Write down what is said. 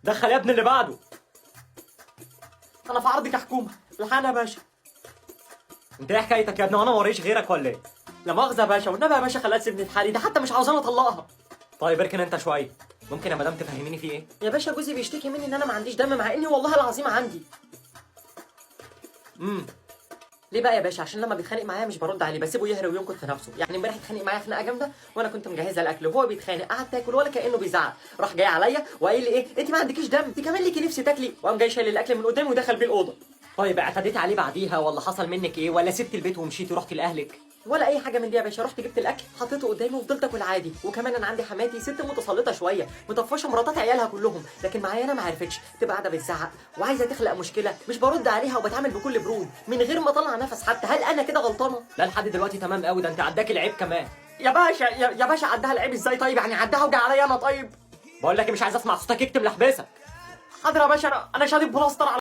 دخل يا ابني اللي بعده. انا في عرضك يا حكومه، الحقنا يا باشا. انت ايه حكايتك يا ابني وانا موريش غيرك ولا ايه؟ لا مؤاخذه يا باشا، والنبي يا باشا خليها تسيبني في حالي، ده حتى مش عاوزاني اطلقها. طيب اركن انت شويه. ممكن يا مدام تفهميني في ايه؟ يا باشا جوزي بيشتكي مني ان انا ما عنديش دم، مع اني والله العظيم عندي. ليه بقى يا باشا؟ عشان لما بيتخانق معايا مش برد عليه، بسيبه يهري وينكت في نفسه. يعني امبارح اتخانق معايا خناقه جامده وانا كنت مجهزه الاكل وهو بيتخانق، قعد تاكل ولا كانه بيزعق، راح جاي عليا وقايل لي ايه انت ما عندكيش دم، انت كمان ليكي نفسي تاكلي، وقام جاي شايل الاكل من قدامي ودخل بيه الاوضه. طيب اعتديتي عليه بعديها ولا حصل منك ايه، ولا سبتي البيت ومشيتي رحتي لاهلك؟ ولا اي حاجه من دي يا باشا، رحت جبت الاكل حطيته قدامي وفضلت اكل عادي. وكمان انا عندي حماتي ست متسلطه شويه، مطفشه مراتات عيالها كلهم، لكن معايا انا ما عرفتش، تبقى قاعده بتزعق وعايزه تخلق مشكله، مش برد عليها وبتعامل بكل برود من غير ما اطلع نفس حتى. هل انا كده غلطانه؟ لا لحد دلوقتي تمام قوي، ده انت عداكي العيب كمان. يا باشا يا باشا عدها العيب ازاي؟ طيب يعني عدها وجع عليا انا؟ طيب بقول لك مش عايز اسمع صوتك، اكتم لحبسك. حاضر يا باشا، انا شادد بلاستر على